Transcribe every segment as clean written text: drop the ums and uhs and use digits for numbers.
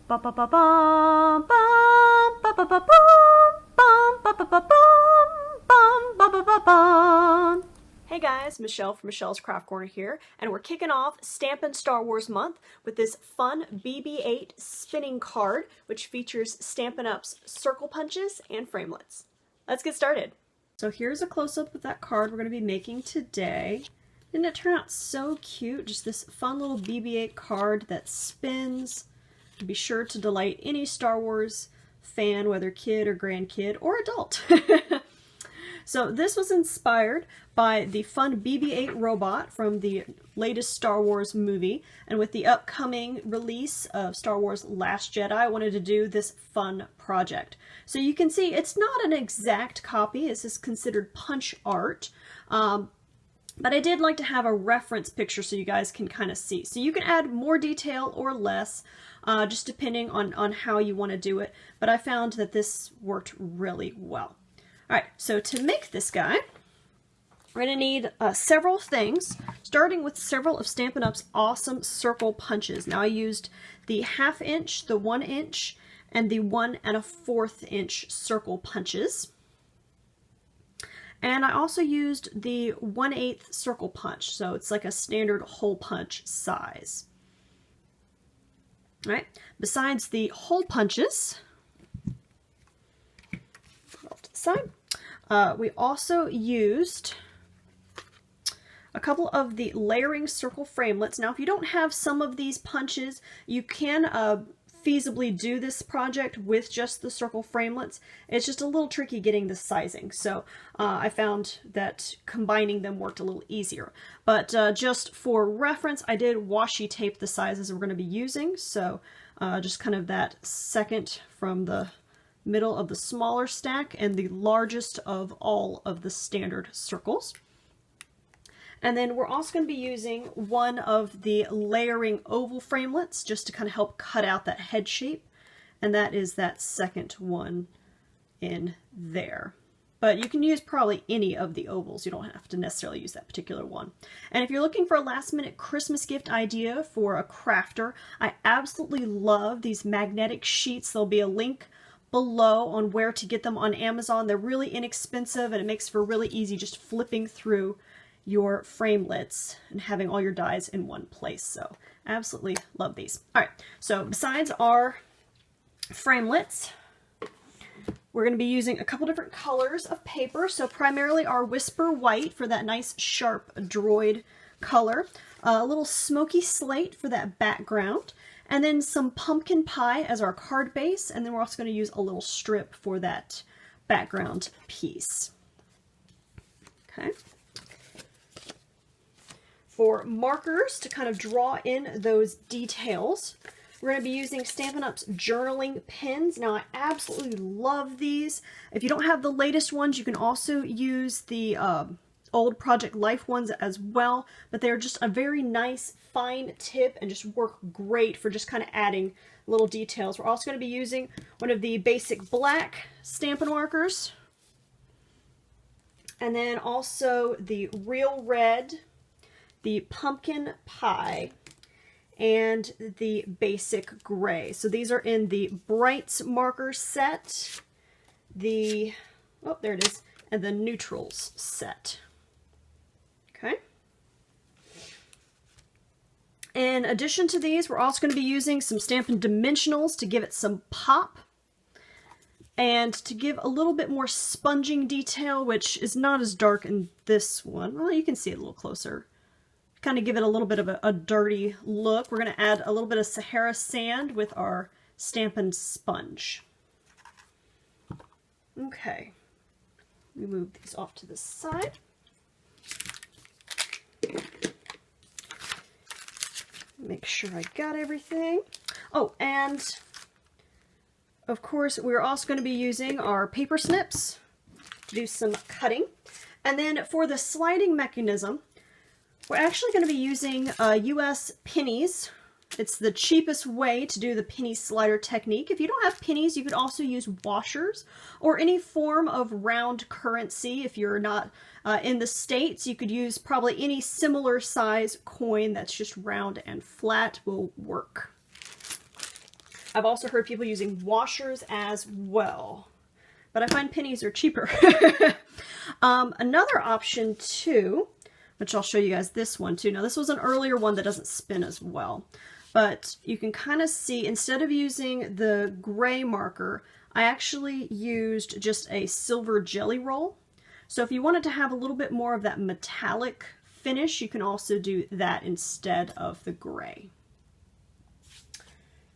Ba ba ba bum bum ba ba ba boom bum ba ba ba bum bum ba ba ba bum. Hey guys, Michelle from Michelle's Craft Corner here, and we're kicking off Stampin' Star Wars month with this fun BB-8 spinning card, which features Stampin' Up's circle punches and framelits. Let's get started. So here's a close-up of that card we're going to be making today. Didn't it turn out so cute? Just this fun little BB-8 card that spins. Be sure to delight any Star Wars fan, whether kid or grandkid or adult. So this was inspired by the fun BB-8 robot from the latest Star Wars movie, and with the upcoming release of Star Wars Last Jedi, I wanted to do this fun project. So you can see it's not an exact copy, this is considered punch art, but I did like to have a reference picture so you guys can kind of see. So you can add more detail or less, just depending on how you want to do it, but I found that this worked really well. Alright, so to make this guy, we're going to need several things, starting with several of Stampin' Up's awesome circle punches. Now I used the 1/2 inch, the 1 inch, and the 1 1/4 inch circle punches. And I also used the 1/8 circle punch, so it's like a standard hole punch size. Alright, besides the hole punches, off to the side, we also used a couple of the layering circle framelits. Now if you don't have some of these punches, you can feasibly do this project with just the circle framelits. It's just a little tricky getting the sizing, so I found that combining them worked a little easier. But just for reference, I did washi tape the sizes we're going to be using, so just kind of that second from the middle of the smaller stack and the largest of all of the standard circles. And then we're also going to be using one of the layering oval framelits just to kind of help cut out that head shape. And that is that second one in there. But you can use probably any of the ovals. You don't have to necessarily use that particular one. And if you're looking for a last minute Christmas gift idea for a crafter, I absolutely love these magnetic sheets. There'll be a link below on where to get them on Amazon. They're really inexpensive and it makes for really easy just flipping through your framelits and having all your dies in one place. So absolutely love these. All right, so besides our framelits, we're going to be using a couple different colors of paper. So primarily our Whisper White for that nice sharp droid color, a little smoky slate for that background, and then some pumpkin pie as our card base, and then we're also going to use a little strip for that background piece. Okay. For markers to kind of draw in those details, we're going to be using Stampin' Up's journaling pens. Now I absolutely love these. If you don't have the latest ones, you can also use the old Project Life ones as well, but they're just a very nice fine tip and just work great for just kind of adding little details. We're also going to be using one of the basic black Stampin' markers, and then also the real red, the pumpkin pie, and the basic gray. So these are in the Brights marker set, the, oh there it is, and the neutrals set. Okay. In addition to these, we're also going to be using some Stampin' Dimensionals to give it some pop and to give a little bit more sponging detail, which is not as dark in this one. Well, you can see it a little closer. Kind of give it a little bit of a dirty look. We're going to add a little bit of Sahara sand with our Stampin' Sponge. Okay. We move these off to the side. Make sure I got everything. Oh, and of course we're also going to be using our paper snips to do some cutting. And then for the sliding mechanism, we're actually going to be using US pennies. It's the cheapest way to do the penny slider technique. If you don't have pennies, you could also use washers or any form of round currency. If you're not in the States, you could use probably any similar size coin that's just round and flat will work. I've also heard people using washers as well, but I find pennies are cheaper. Another option too, which I'll show you guys this one too. Now this was an earlier one that doesn't spin as well, but you can kind of see, instead of using the gray marker, I actually used just a silver jelly roll. So if you wanted to have a little bit more of that metallic finish, you can also do that instead of the gray.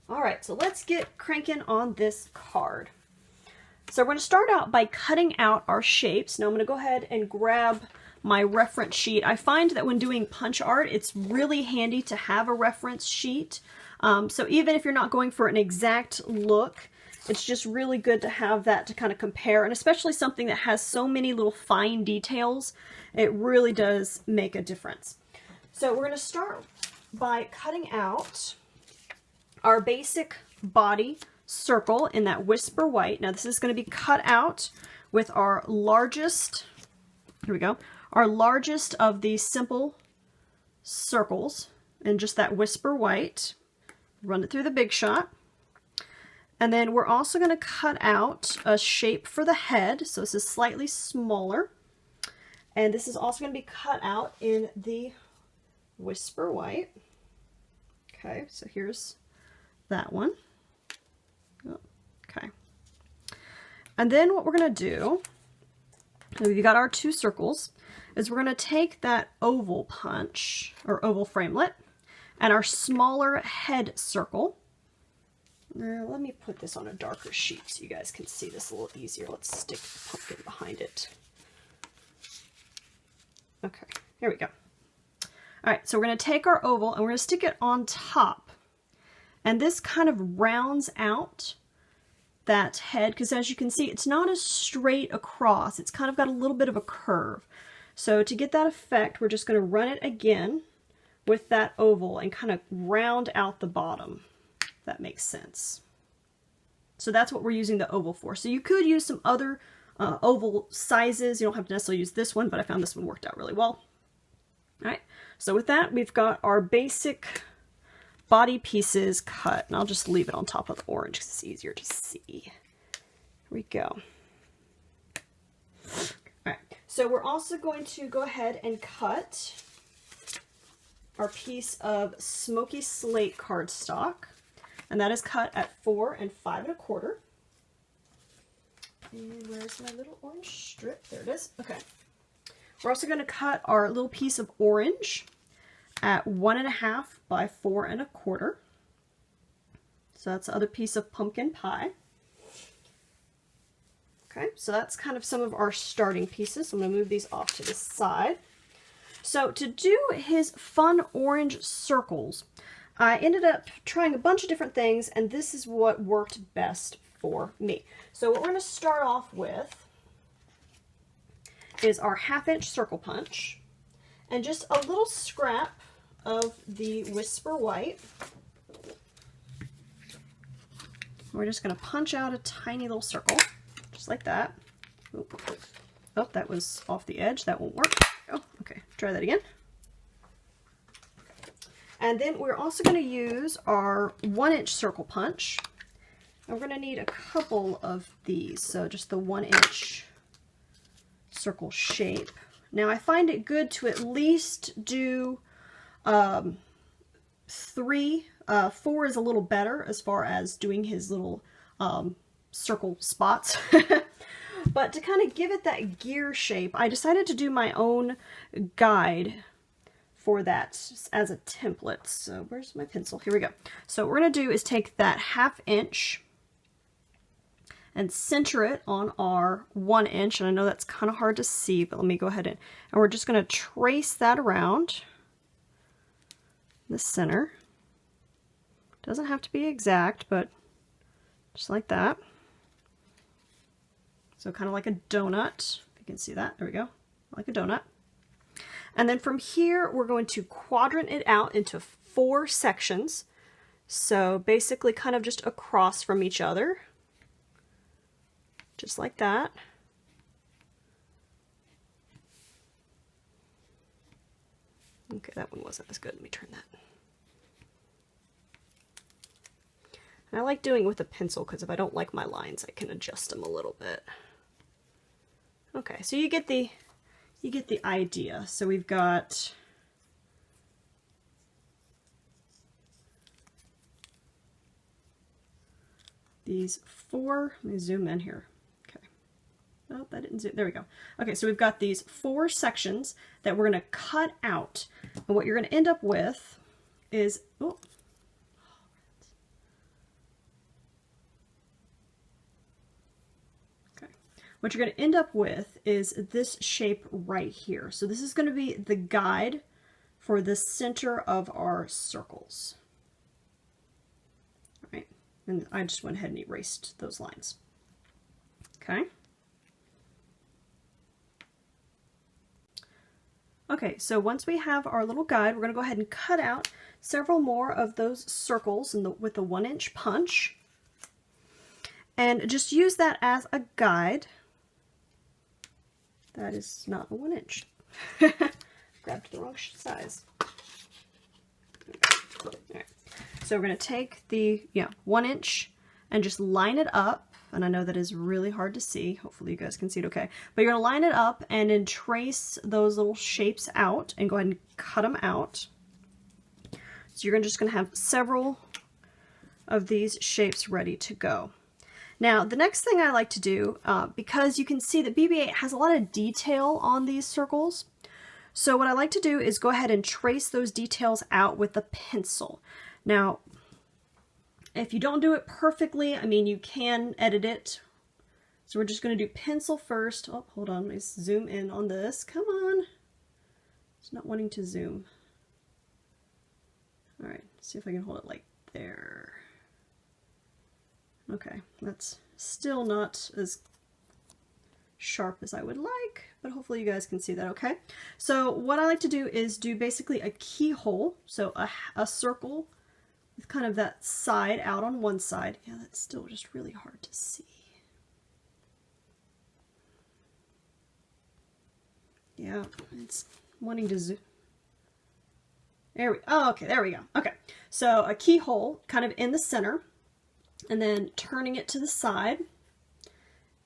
All right, so let's get cranking on this card. So we're going to start out by cutting out our shapes. Now I'm going to go ahead and grab my reference sheet. I find that when doing punch art, it's really handy to have a reference sheet. So even if you're not going for an exact look, it's just really good to have that to kind of compare, and especially something that has so many little fine details, it really does make a difference. So we're going to start by cutting out our basic body circle in that Whisper White. Now this is going to be cut out with our largest, here we go, our largest of these simple circles in just that Whisper White. Run it through the Big Shot. And then we're also going to cut out a shape for the head. So this is slightly smaller. And this is also going to be cut out in the Whisper White. Okay, so here's that one. Okay. And then what we're going to do, we've got our two circles, is we're going to take that oval punch, or oval framelit, and our smaller head circle. Now, let me put this on a darker sheet so you guys can see this a little easier. Let's stick the pumpkin behind it. Okay, here we go. All right, so we're going to take our oval and we're going to stick it on top. And this kind of rounds out that head, because as you can see, it's not as straight across. It's kind of got a little bit of a curve. So to get that effect, we're just going to run it again with that oval and kind of round out the bottom. That makes sense. So that's what we're using the oval for. So you could use some other oval sizes. You don't have to necessarily use this one, but I found this one worked out really well. All right, so with that, we've got our basic body pieces cut, and I'll just leave it on top of the orange because it's easier to see. Here we go. All right, so we're also going to go ahead and cut our piece of smoky slate cardstock. And that is cut at 4 5 1/4. And where's my little orange strip? There it is. Okay. We're also going to cut our little piece of orange at 1 1/2 by 4 1/4. So that's the other piece of pumpkin pie. Okay, so that's kind of some of our starting pieces. So I'm going to move these off to the side. So to do his fun orange circles, I ended up trying a bunch of different things, and this is what worked best for me. So what we're going to start off with is our 1/2 inch circle punch, and just a little scrap of the Whisper White. We're just going to punch out a tiny little circle, just like that. Oh, that was off the edge. That won't work. Oh, okay. Try that again. And then we're also going to use our 1 inch circle punch. And we're going to need a couple of these. So just the 1 inch circle shape. Now I find it good to at least do 3. 4 is a little better as far as doing his little circle spots. But to kind of give it that gear shape, I decided to do my own guide for that as a template. So where's my pencil? Here we go. So what we're going to do is take that 1/2 inch and center it on our 1 inch. And I know that's kind of hard to see, but let me go ahead and we're just going to trace that around the center. Doesn't have to be exact, but just like that. So kind of like a donut, if you can see that. There we go, like a donut. And then from here, we're going to quadrant it out into 4 sections. So basically kind of just across from each other, just like that. Okay, that one wasn't as good. Let me turn that. And I like doing it with a pencil because if I don't like my lines, I can adjust them a little bit. Okay, so you get the idea. So we've got these four, let me zoom in here. Okay. Oh, that didn't zoom. There we go. Okay, so we've got these four sections that we're going to cut out. And what you're going to end up with is, oh, okay. What you're going to end up with is this shape right here. So this is going to be the guide for the center of our circles. All right. And I just went ahead and erased those lines. Okay. Okay, so once we have our little guide, we're going to go ahead and cut out several more of those circles with the 1-inch punch. And just use that as a guide. That is not a 1 inch. Grabbed the wrong size. All right. So we're going to take the 1 inch and just line it up. And I know that is really hard to see. Hopefully you guys can see it okay. But you're going to line it up and then trace those little shapes out and go ahead and cut them out. So you're just going to have several of these shapes ready to go. Now, the next thing I like to do, because you can see that BB-8 has a lot of detail on these circles, so what I like to do is go ahead and trace those details out with a pencil. Now, if you don't do it perfectly, I mean, you can edit it. So we're just going to do pencil first. Oh, hold on. Let me zoom in on this. Come on. It's not wanting to zoom. All right. See if I can hold it like there. Okay. That's still not as sharp as I would like, but hopefully you guys can see that okay. So what I like to do is do basically a keyhole. So a circle with kind of that side out on one side. Yeah, that's still just really hard to see. Yeah, it's wanting to zoom. There we go. Oh, okay, there we go. Okay, so a keyhole kind of in the center and then turning it to the side.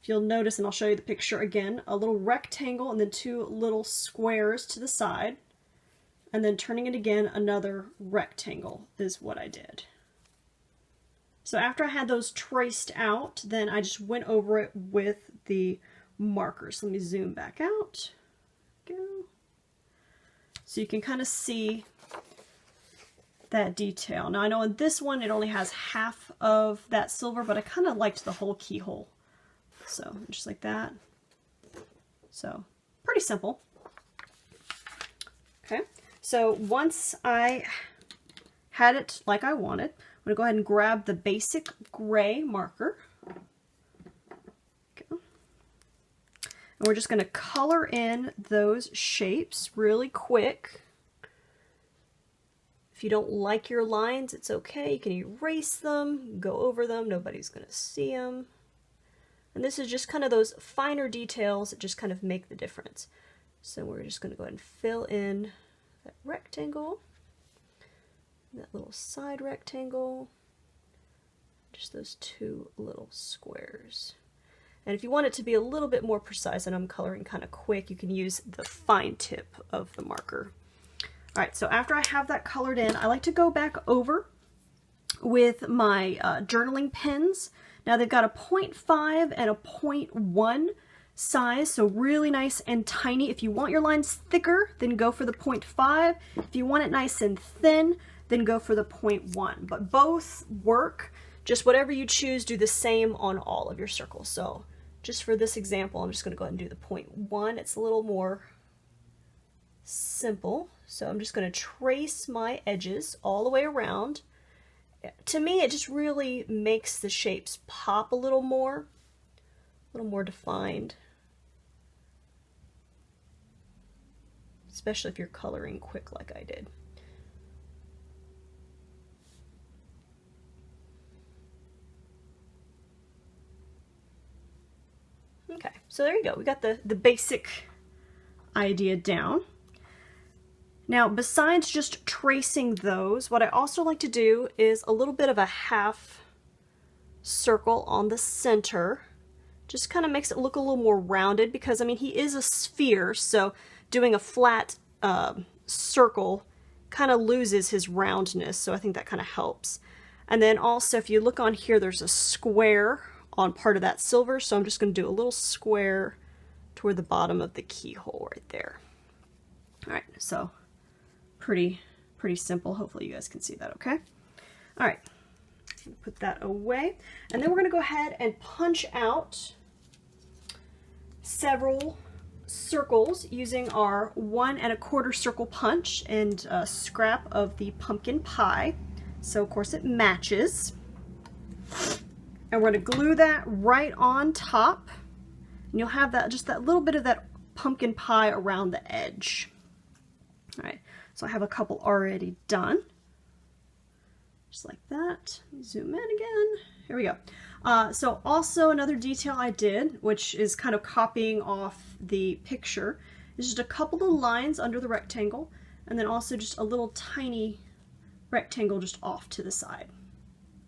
If you'll notice, and I'll show you the picture again, a little rectangle and then two little squares to the side. And then turning it again, another rectangle is what I did. So after I had those traced out, then I just went over it with the markers. Let me zoom back out. Go. So you can kind of see that detail. Now I know in this one it only has half of that silver, but I kind of liked the whole keyhole. So just like that. So pretty simple. Okay. So once I had it like I wanted, I'm going to go ahead and grab the basic gray marker. Okay. And we're just going to color in those shapes really quick. If you don't like your lines, it's okay. You can erase them, go over them. Nobody's going to see them. And this is just kind of those finer details that just kind of make the difference. So we're just going to go ahead and fill in that rectangle, that little side rectangle, just those two little squares. And if you want it to be a little bit more precise, and I'm coloring kind of quick, you can use the fine tip of the marker. All right, so after I have that colored in, I like to go back over with my journaling pens. Now they've got a 0.5 and a 0.1 size, so really nice and tiny. If you want your lines thicker, then go for the 0.5. If you want it nice and thin, then go for the 0.1. But both work. Just whatever you choose, do the same on all of your circles. So just for this example, I'm just going to go ahead and do the 0.1. It's a little more simple. So I'm just going to trace my edges all the way around. To me, it just really makes the shapes pop a little more defined. Especially if you're coloring quick like I did. Okay, so there you go. We got the basic idea down. Now, besides just tracing those, what I also like to do is a little bit of a half circle on the center. Just kind of makes it look a little more rounded because, I mean, he is a sphere, so doing a flat circle kind of loses his roundness, so I think that kind of helps. And then also, if you look on here, there's a square on part of that silver, so I'm just going to do a little square toward the bottom of the keyhole right there. All right, so pretty simple. Hopefully you guys can see that okay. All right, put that away. And then we're going to go ahead and punch out several circles using our 1 1/4 circle punch and a scrap of the pumpkin pie. So of course it matches. And we're going to glue that right on top. And you'll have that, just that little bit of that pumpkin pie around the edge. All right, so I have a couple already done. Just like that. Zoom in again. Here we go. So also another detail I did, which is kind of copying off the picture, is just a couple of lines under the rectangle, and then also just a little tiny rectangle just off to the side.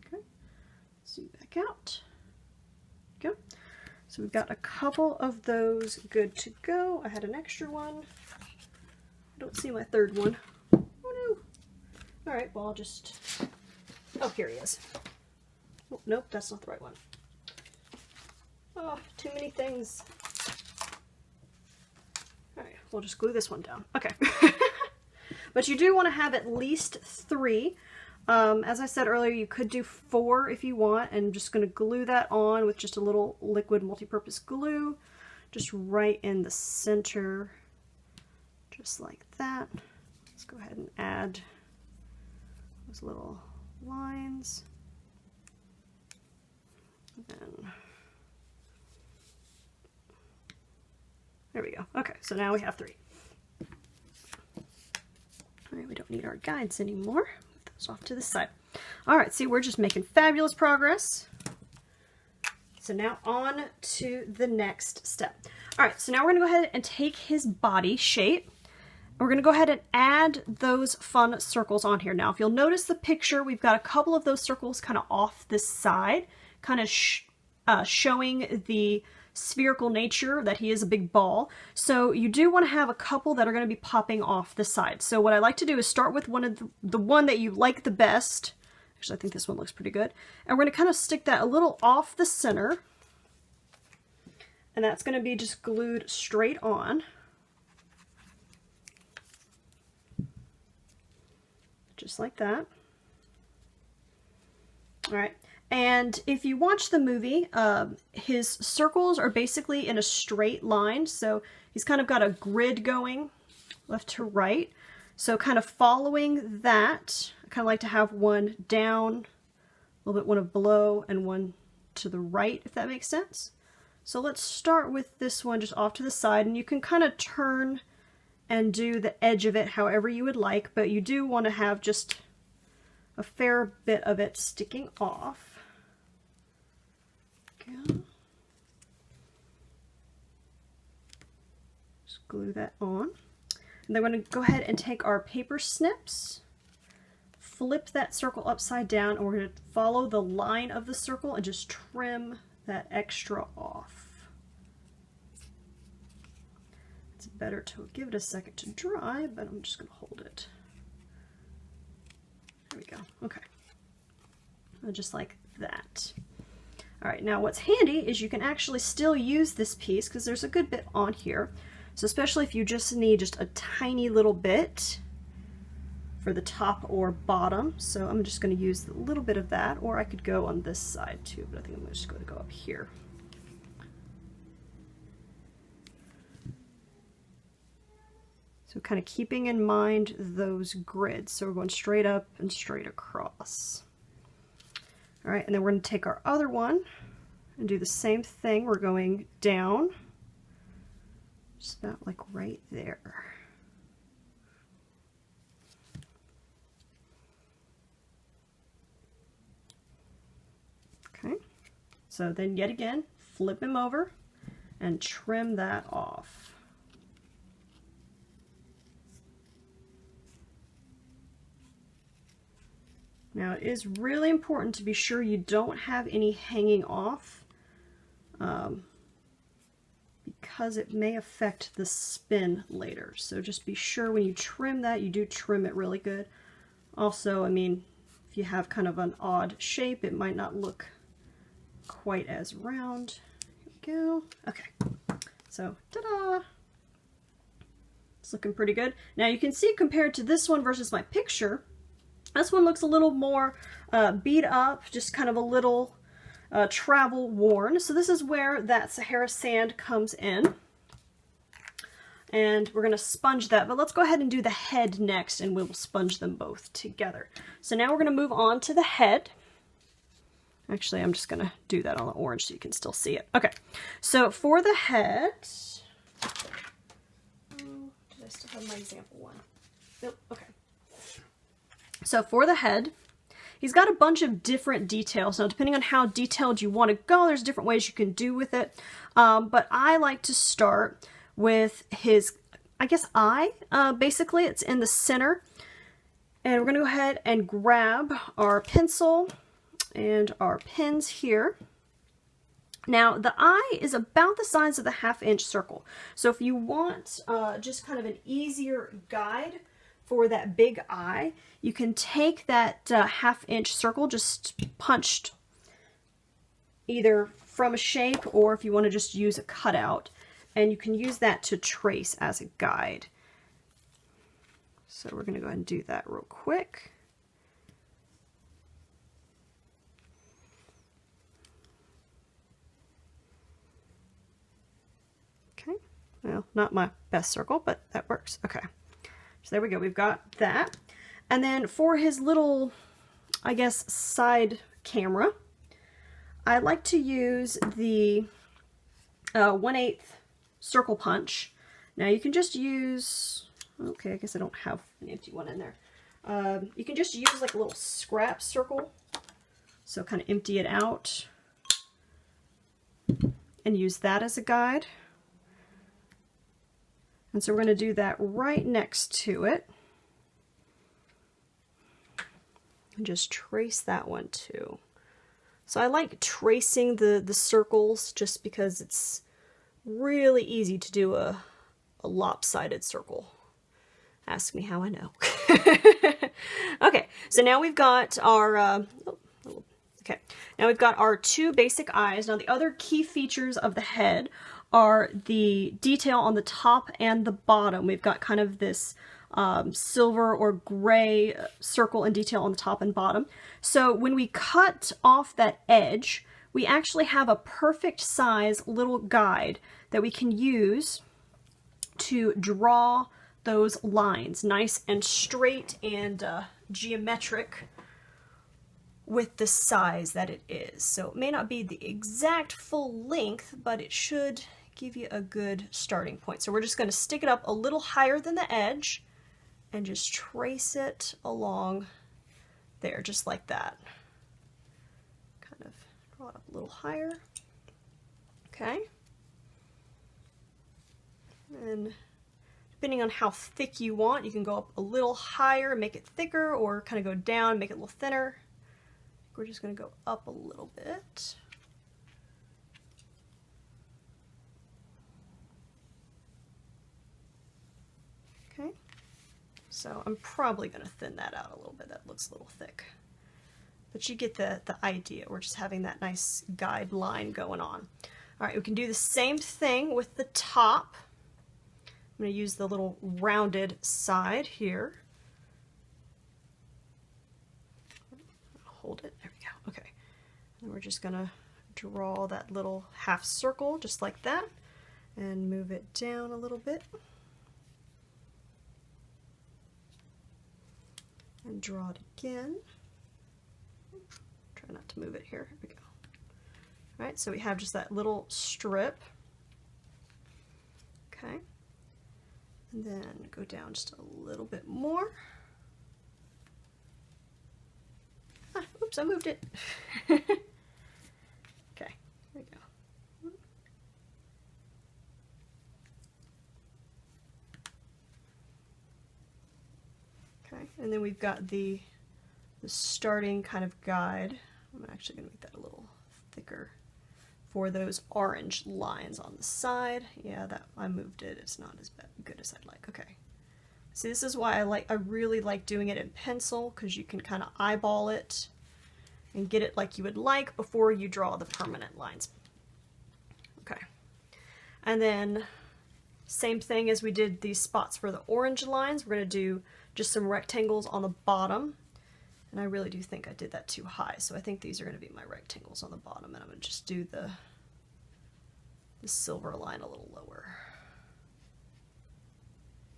Okay, zoom back out. Go. So we've got a couple of those good to go. I had an extra one. I don't see my third one. Oh no. All right, well I'll just, oh, here he is. Oh, nope, that's not the right one. Oh, too many things. All right, we'll just glue this one down. Okay. But you do want to have at least 3. As I said earlier, you could do 4 if you want, and I'm just going to glue that on with just a little liquid multi-purpose glue, just right in the center, just like that. Let's go ahead and add those little lines. And there we go. Okay, so now we have 3. All right, we don't need our guides anymore. Move those off to the side. All right, see, we're just making fabulous progress. So now on to the next step. All right, so now we're gonna go ahead and take his body shape. We're going to go ahead and add those fun circles on here. Now, if you'll notice the picture, we've got a couple of those circles kind of off this side, kind of showing the spherical nature that he is a big ball. So you do want to have a couple that are going to be popping off the side. So what I like to do is start with one of the one that you like the best. Actually, I think this one looks pretty good. And we're going to kind of stick that a little off the center. And that's going to be just glued straight on. Just like that. All right, and if you watch the movie, his circles are basically in a straight line, so he's kind of got a grid going left to right. So kind of following that, I kind of like to have one down, a little bit one below, and one to the right, if that makes sense. So let's start with this one just off to the side, and you can kind of turn and do the edge of it however you would like, but you do want to have just a fair bit of it sticking off. Okay. Just glue that on. And then we're going to go ahead and take our paper snips, flip that circle upside down, and we're going to follow the line of the circle and just trim that extra off. It's better to give it a second to dry, but I'm just going to hold it. There we go. Okay. Just like that. All right, now what's handy is you can actually still use this piece because there's a good bit on here. So especially if you just need just a tiny little bit for the top or bottom. So I'm just going to use a little bit of that, or I could go on this side too, but I think I'm just going to go up here. So kind of keeping in mind those grids. So we're going straight up and straight across. All right, and then we're going to take our other one and do the same thing. We're going down, just about like right there. Okay, so then yet again, flip him over and trim that off. Now it is really important to be sure you don't have any hanging off because it may affect the spin later. So just be sure when you trim that, you do trim it really good. Also, I mean, if you have kind of an odd shape, it might not look quite as round. Here we go. Okay, so ta-da! It's looking pretty good. Now you can see compared to this one versus my picture, this one looks a little more beat up, just kind of a little travel worn. So this is where that Sahara sand comes in. And we're going to sponge that, but let's go ahead and do the head next and we'll sponge them both together. So now we're going to move on to the head. Actually, I'm just going to do that on the orange so you can still see it. Okay, so for the head, did I still have my example one? Nope, okay. So for the head, he's got a bunch of different details. Now, depending on how detailed you want to go, there's different ways you can do with it. But I like to start with his, I guess, eye. Basically, it's in the center. And we're going to go ahead and grab our pencil and our pins here. Now, the eye is about the size of the 1/2 inch circle. So if you want just kind of an easier guide for that big eye, you can take that 1/2 inch circle just punched either from a shape or if you want to just use a cutout, and you can use that to trace as a guide. So we're going to go ahead and do that real quick. Okay, well, not my best circle, but that works. Okay. So there we go, we've got that. And then for his little, I guess, side camera, I like to use the 1/8 circle punch. Now you can just use, okay, I guess I don't have an empty one in there. You can just use like a little scrap circle. So kind of empty it out and use that as a guide. And so we're going to do that right next to it. And just trace that one too. So I like tracing the circles just because it's really easy to do a lopsided circle. Ask me how I know. Okay, so now we've got our, okay, now we've got our 2 basic eyes. Now the other key features of the head are the detail on the top and the bottom. We've got kind of this silver or gray circle and detail on the top and bottom. So when we cut off that edge, we actually have a perfect size little guide that we can use to draw those lines nice and straight and geometric with the size that it is. So it may not be the exact full length, but it should give you a good starting point. So we're just going to stick it up a little higher than the edge and just trace it along there, just like that. Kind of draw it up a little higher. Okay. And depending on how thick you want, you can go up a little higher and make it thicker, or kind of go down and make it a little thinner. We're just going to go up a little bit. Okay, so I'm probably going to thin that out a little bit. That looks a little thick. But you get the idea. We're just having that nice guide line going on. All right, we can do the same thing with the top. I'm going to use the little rounded side here. Hold it. There we go. Okay. And we're just going to draw that little half circle just like that and move it down a little bit. And draw it again. Try not to move it here. Here we go. All right, so we have just that little strip. Okay. And then go down just a little bit more. Ah, oops, I moved it. Okay, there we go. Okay, and then we've got the the starting kind of guide. I'm actually going to make that a little thicker for those orange lines on the side. Yeah, that I moved it. It's not as good as I'd like. Okay. See, this is why I really like doing it in pencil, because you can kind of eyeball it and get it like you would like before you draw the permanent lines. Okay. And then same thing as we did these spots for the orange lines. We're going to do just some rectangles on the bottom. And I really do think I did that too high, so I think these are going to be my rectangles on the bottom, and I'm going to just do the silver line a little lower.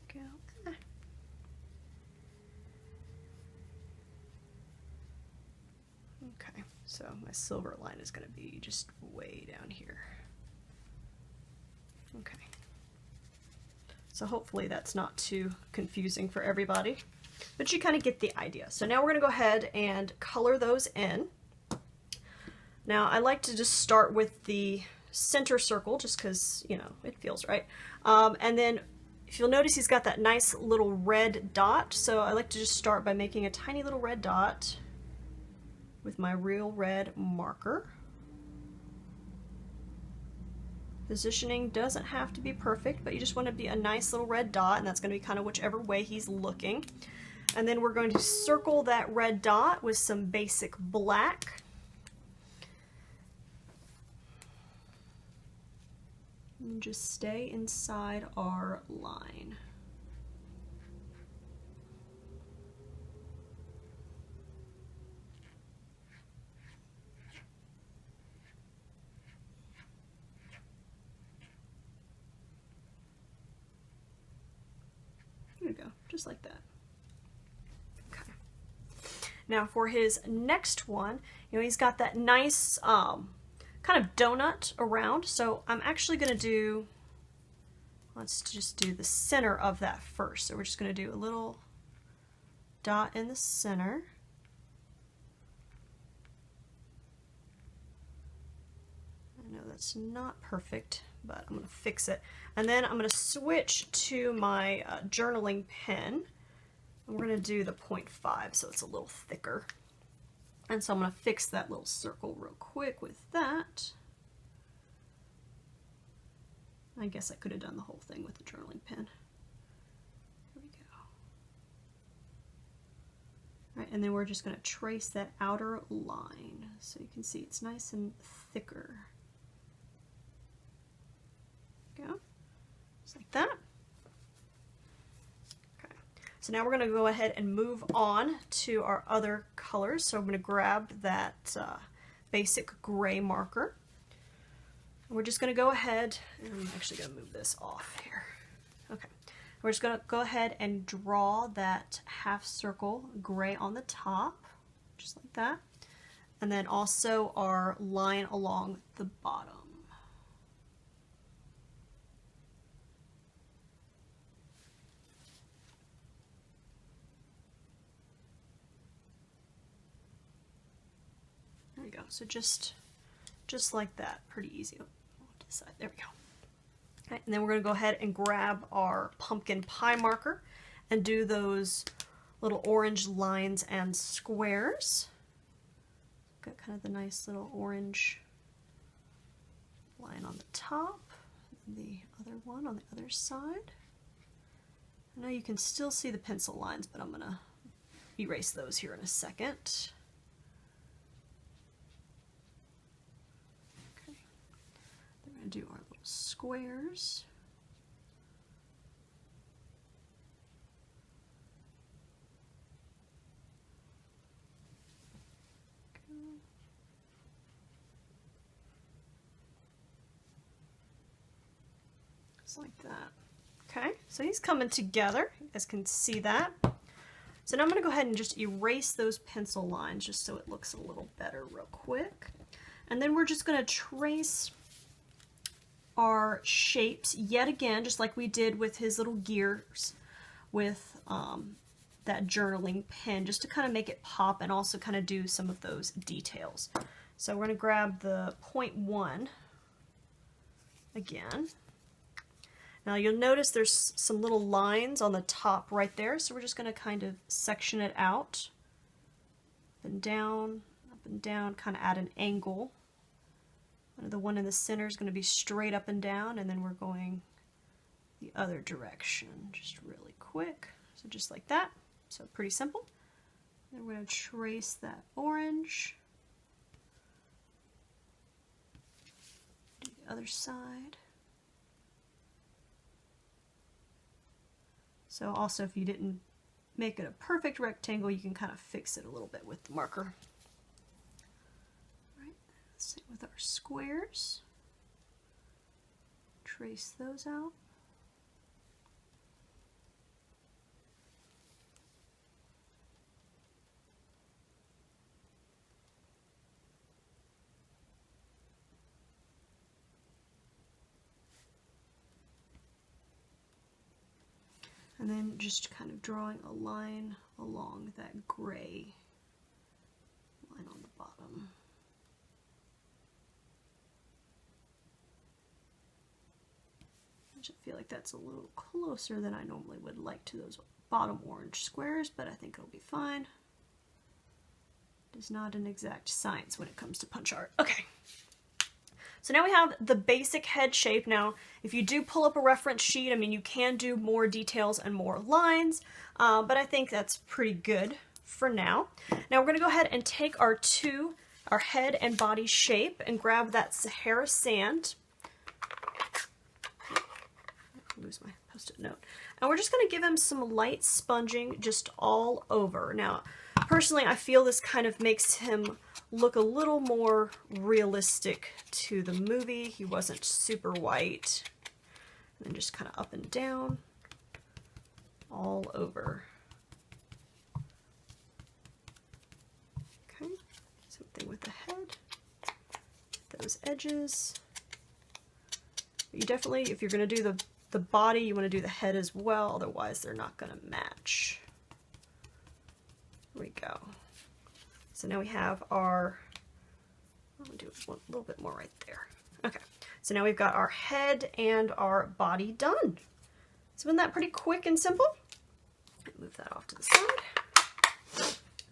Okay. Okay, so my silver line is going to be just way down here. Okay. So hopefully that's not too confusing for everybody, but you kind of get the idea. So now we're going to go ahead and color those in. Now I like to just start with the center circle just because, you know, it feels right. And then if you'll notice, he's got that nice little red dot. So I like to just start by making a tiny little red dot with my real red marker. Positioning doesn't have to be perfect, but you just want to be a nice little red dot, and that's going to be kind of whichever way he's looking. And then we're going to circle that red dot with some basic black. And just stay inside our line. There we go, just like that. Okay. Now for his next one, you know, he's got that nice kind of donut around, so I'm actually going to do, let's just do the center of that first. So we're just going to do a little dot in the center. I know that's not perfect, but I'm going to fix it. And then I'm going to switch to my journaling pen, and we're going to do the 0.5 so it's a little thicker. And so I'm going to fix that little circle real quick with that. I guess I could have done the whole thing with the journaling pen. Here we go. All right, and then we're just going to trace that outer line so you can see it's nice and thicker. There we go. Just like that. So now we're going to go ahead and move on to our other colors. So I'm going to grab that basic gray marker. And we're just going to go ahead, and I'm actually going to move this off here. Okay. We're just going to go ahead and draw that half circle gray on the top, just like that. And then also our line along the bottom. There we go. So just like that, pretty easy. Oh, to the side. There we go. Okay, and then we're going to go ahead and grab our pumpkin pie marker and do those little orange lines and squares. Got kind of the nice little orange line on the top, and the other one on the other side. I know you can still see the pencil lines, but I'm going to erase those here in a second. We're going to do our little squares. Just like that. Okay, so he's coming together. You guys can see that. So now I'm going to go ahead and just erase those pencil lines just so it looks a little better real quick. And then we're just going to trace our shapes yet again, just like we did with his little gears with that journaling pen, just to kind of make it pop and also kind of do some of those details. So we're going to grab the 0.1 again. Now you'll notice there's some little lines on the top right there, so we're just going to kind of section it out and down, up and down, kind of at an angle. The one in the center is going to be straight up and down, and then we're going the other direction, just really quick. So just like that. So pretty simple. Then we're going to trace that orange. Do the other side. So also, if you didn't make it a perfect rectangle, you can kind of fix it a little bit with the marker. Same with our squares. Trace those out. And then just kind of drawing a line along that gray line on the bottom. I feel like that's a little closer than I normally would like to those bottom orange squares, but I think it'll be fine. It is not an exact science when it comes to punch art. Okay. So now we have the basic head shape. Now, if you do pull up a reference sheet, I mean, you can do more details and more lines, but I think that's pretty good for now. Now we're going to go ahead and take our head and body shape and grab that Sahara sand. Lose my post-it note. And we're just going to give him some light sponging just all over. Now, personally, I feel this kind of makes him look a little more realistic to the movie. He wasn't super white. And then just kind of up and down all over. Okay, same thing with the head. Those edges. You definitely, if you're going to do the body, you want to do the head as well, otherwise they're not going to match. There we go. So now we have our, I'll do a little bit more right there. Okay, so now we've got our head and our body done. So isn't that pretty quick and simple? Move that off to the side.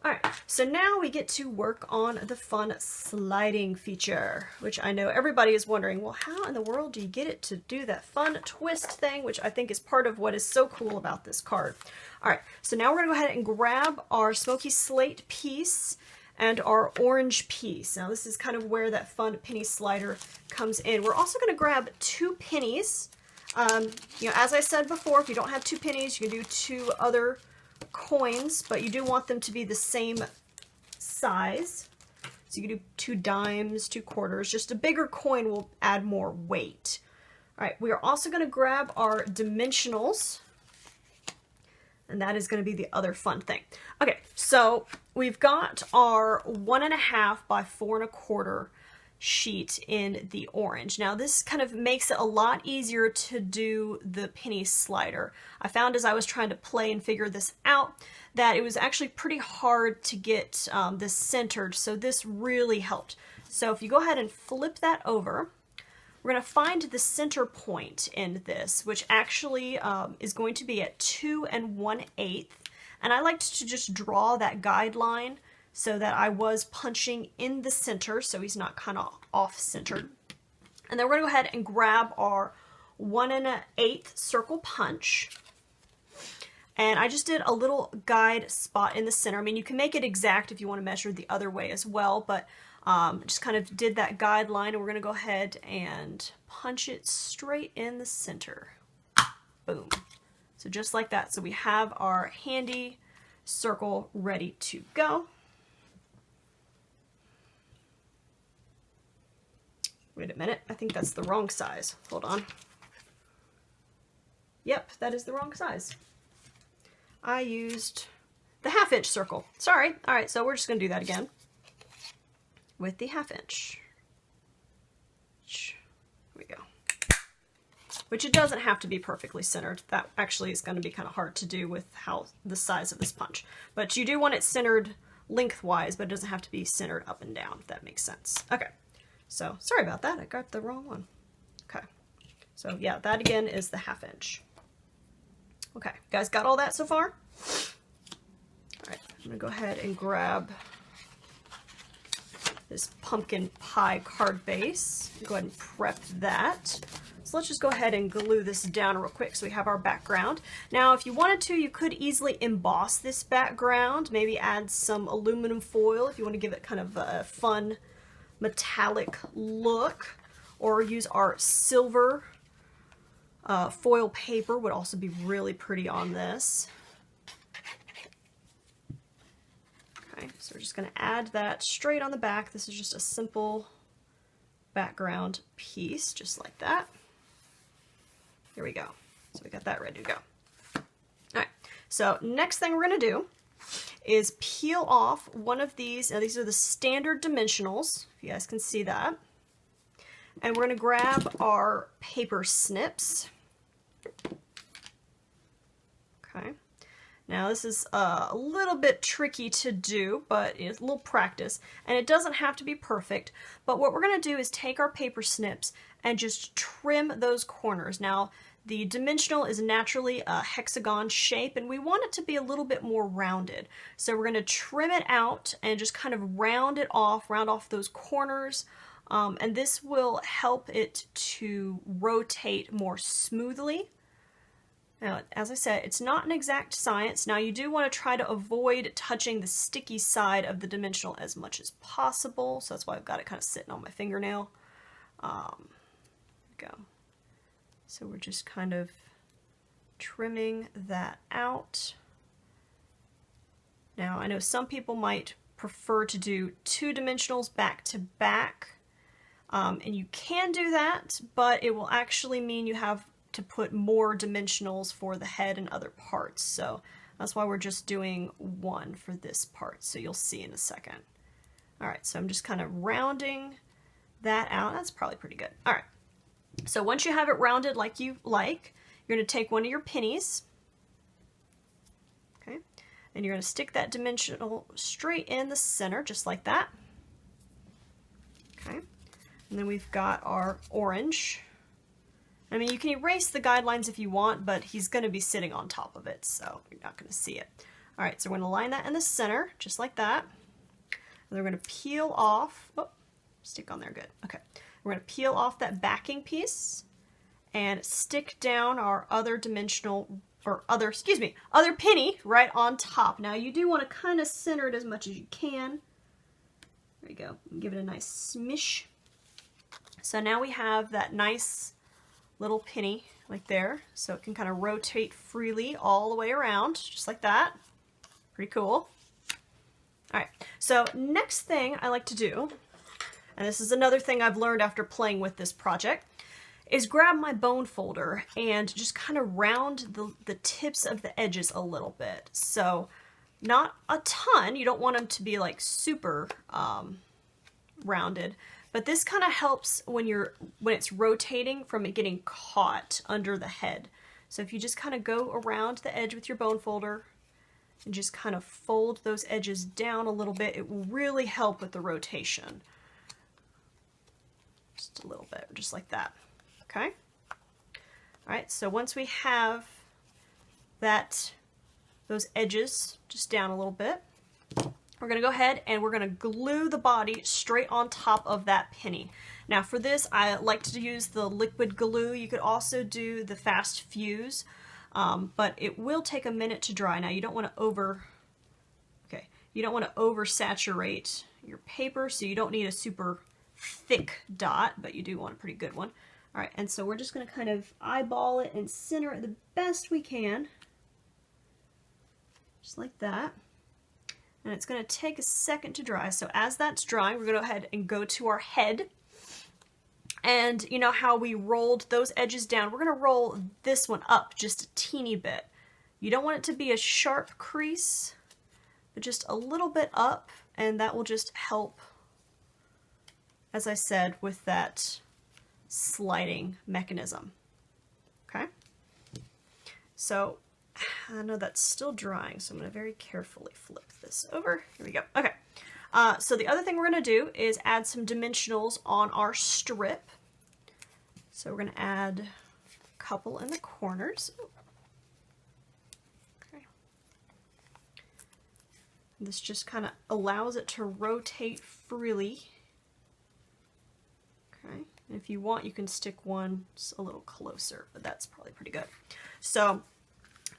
All right, so now we get to work on the fun sliding feature, which I know everybody is wondering, well, how in the world do you get it to do that fun twist thing, which I think is part of what is so cool about this card. All right, so now we're gonna go ahead and grab our smoky slate piece and our orange piece. Now this is kind of where that fun penny slider comes in. We're also gonna grab 2 pennies. You know, as I said before, if you don't have 2 pennies, you can do 2 other coins, but you do want them to be the same size. So you can do 2 dimes, 2 quarters. Just a bigger coin will add more weight. All right, we are also going to grab our dimensionals, and that is going to be the other fun thing. Okay, so we've got our 1.5 by 4 1/4 sheet in the orange. Now this kind of makes it a lot easier to do the penny slider. I found as I was trying to play and figure this out that it was actually pretty hard to get this centered, so this really helped. So if you go ahead and flip that over, we're going to find the center point in this, which actually is going to be at 2 1/8, and I liked to just draw that guideline so that I was punching in the center, so he's not kind of off-centered. And then we're going to go ahead and grab our 1 1/8 circle punch. And I just did a little guide spot in the center. I mean, you can make it exact if you want to measure the other way as well, but just kind of did that guideline, and we're going to go ahead and punch it straight in the center. Boom. So just like that. So we have our handy circle ready to go. Wait a minute, I think that's the wrong size. Hold on. Yep, that is the wrong size. I used the 1/2 inch circle. Sorry. All right, so we're just going to do that again with the 1/2 inch. Here we go. Which it doesn't have to be perfectly centered. That actually is going to be kind of hard to do with how the size of this punch. But you do want it centered lengthwise, but it doesn't have to be centered up and down, if that makes sense. Okay. So, sorry about that, I got the wrong one. Okay, so yeah, that again is the 1/2 inch. Okay, you guys got all that so far? All right, I'm gonna go ahead and grab this pumpkin pie card base. Go ahead and prep that. So let's just go ahead and glue this down real quick so we have our background. Now, if you wanted to, you could easily emboss this background, maybe add some aluminum foil if you want to give it kind of a fun metallic look, or use our silver foil paper would also be really pretty on this. Okay, so we're just going to add that straight on the back. This is just a simple background piece, just like that. Here we go. So we got that ready to go. All right, so next thing we're going to do is peel off one of these. Now, these are the standard dimensionals, if you guys can see that. And we're going to grab our paper snips. Okay. Now this is a little bit tricky to do, but it's a little practice, and it doesn't have to be perfect. But what we're going to do is take our paper snips and just trim those corners. Now, the dimensional is naturally a hexagon shape, and we want it to be a little bit more rounded. So we're going to trim it out and just kind of round off those corners. And this will help it to rotate more smoothly. Now, as I said, it's not an exact science. Now, you do want to try to avoid touching the sticky side of the dimensional as much as possible. So that's why I've got it kind of sitting on my fingernail. Go. So we're just kind of trimming that out. Now, I know some people might prefer to do two dimensionals back to back. And you can do that, but it will actually mean you have to put more dimensionals for the head and other parts. So that's why we're just doing one for this part. So you'll see in a second. All right, so I'm just kind of rounding that out. That's probably pretty good. All right, so once you have it rounded like you like, you're going to take one of your pennies, okay, and you're going to stick that dimensional straight in the center, just like that. Okay, and then we've got our orange. I mean, you can erase the guidelines if you want, but he's going to be sitting on top of it, so you're not going to see it. All right, so we're going to line that in the center, just like that. And we're going to peel off, oh, stick on there, good. Okay, we're going to peel off that backing piece and stick down our other dimensional, or other penny right on top. Now, you do want to kind of center it as much as you can. There you go, give it a nice smish. So now we have that nice little penny like there, so it can kind of rotate freely all the way around, just like that. Pretty cool. All right, so next thing I like to do, and this is another thing I've learned after playing with this project, is grab my bone folder and just kind of round the tips of the edges a little bit. So not a ton, you don't want them to be like super rounded, but this kind of helps when it's rotating from it getting caught under the head. So if you just kind of go around the edge with your bone folder and just kind of fold those edges down a little bit, it will really help with the rotation. Just a little bit, just like that. Okay? All right, so once we have those edges just down a little bit, we're going to go ahead and we're going to glue the body straight on top of that penny. Now for this, I like to use the liquid glue. You could also do the fast fuse, but it will take a minute to dry. Now you don't want to oversaturate your paper, so you don't need a super thick dot, but you do want a pretty good one. All right, and so we're just going to kind of eyeball it and center it the best we can, just like that. And it's going to take a second to dry. So as that's drying, we're going to go ahead and go to our head. And you know how we rolled those edges down? We're going to roll this one up just a teeny bit. You don't want it to be a sharp crease, but just a little bit up, and that will just help, as I said, with that sliding mechanism. Okay? So I know that's still drying, so I'm going to very carefully flip this over. Here we go. Okay. So the other thing we're going to do is add some dimensionals on our strip. So we're going to add a couple in the corners. Okay. This just kind of allows it to rotate freely And if you want, you can stick one a little closer, but that's probably pretty good. So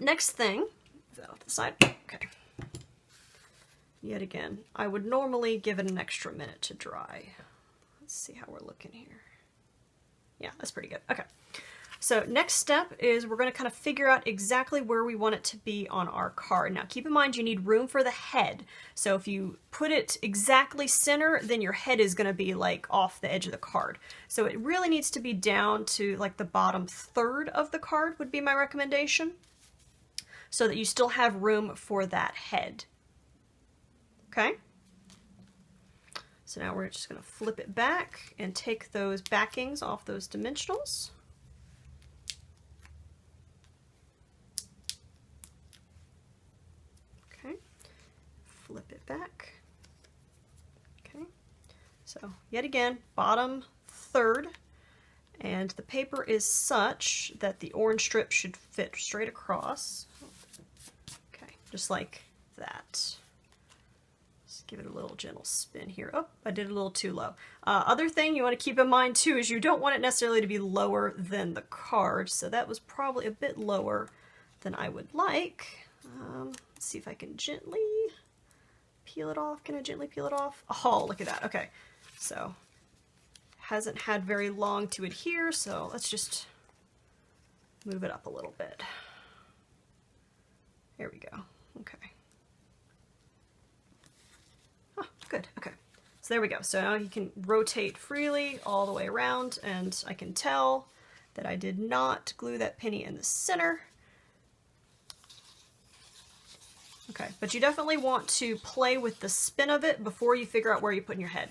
next thing, is that off the side? Okay. Yet again, I would normally give it an extra minute to dry. Let's see how we're looking here. Yeah, that's pretty good. Okay. So next step is we're going to kind of figure out exactly where we want it to be on our card. Now keep in mind you need room for the head. So if you put it exactly center, then your head is going to be like off the edge of the card. So it really needs to be down to like the bottom third of the card would be my recommendation, so that you still have room for that head. Okay? So now we're just going to flip it back and take those backings off those dimensionals. Flip it back. Okay, so yet again, bottom third, and the paper is such that the orange strip should fit straight across. Okay, just like that. Just give it a little gentle spin here. Oh, I did a little too low. Other thing you want to keep in mind too is you don't want it necessarily to be lower than the card, so that was probably a bit lower than I would like. Let's see if I can gently peel it off. Can I gently peel it off? Oh, look at that. Okay, so hasn't had very long to adhere, so let's just move it up a little bit. There we go. Okay. Oh, good. Okay. So there we go. So now you can rotate freely all the way around, and I can tell that I did not glue that penny in the center. Okay, but you definitely want to play with the spin of it before you figure out where you're putting your head.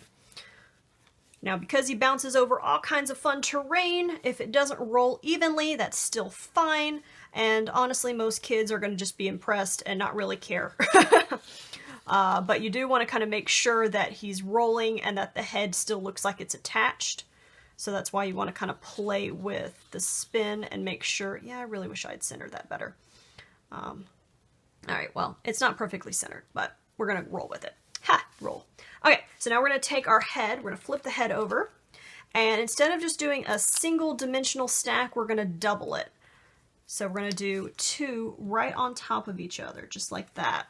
Now, because he bounces over all kinds of fun terrain, if it doesn't roll evenly, that's still fine. And honestly, most kids are going to just be impressed and not really care. But you do want to kind of make sure that he's rolling and that the head still looks like it's attached. So that's why you want to kind of play with the spin and make sure, yeah, I really wish I'd centered that better. All right, well, it's not perfectly centered, but we're going to roll with it. Ha! Roll. Okay, so now we're going to take our head, we're going to flip the head over, and instead of just doing a single dimensional stack, we're going to double it. So we're going to do two right on top of each other, just like that.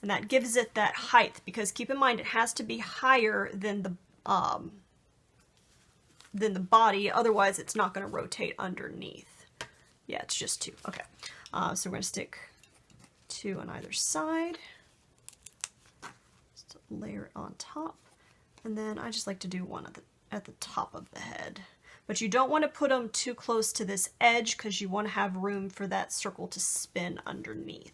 And that gives it that height, because keep in mind it has to be higher than the body, otherwise it's not going to rotate underneath. Yeah, it's just two. Okay, so we're going to stick two on either side. Just layer it on top, and then I just like to do one at the top of the head. But you don't want to put them too close to this edge because you want to have room for that circle to spin underneath.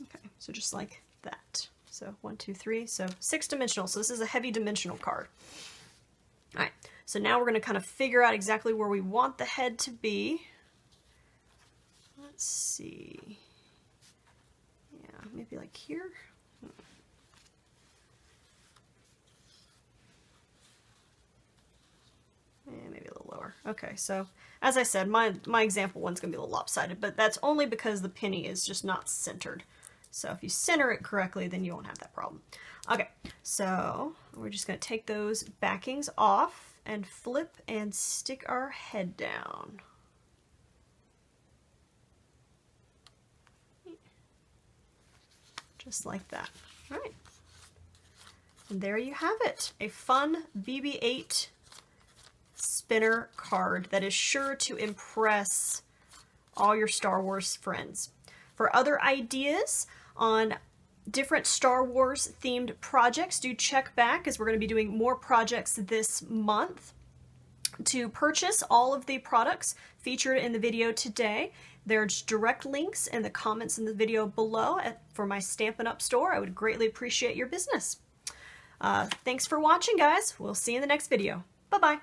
Okay, so just like that. So 1, 2, 3, so 6 dimensional. So this is a heavy dimensional card. All right. So now we're going to kind of figure out exactly where we want the head to be. Let's see. Yeah, maybe like here. And maybe a little lower. Okay, so as I said, my example one's going to be a little lopsided, but that's only because the penny is just not centered. So if you center it correctly, then you won't have that problem. Okay, so we're just going to take those backings off and flip and stick our head down. Just like that. All right. And there you have it. A fun BB-8 spinner card that is sure to impress all your Star Wars friends. For other ideas on different Star Wars themed projects, do check back, as we're going to be doing more projects this month. To purchase all of the products featured in the video today, there's direct links in the comments in the video below for my Stampin' Up! Store. I would greatly appreciate your business. Thanks for watching, guys. We'll see you in the next video. Bye-bye.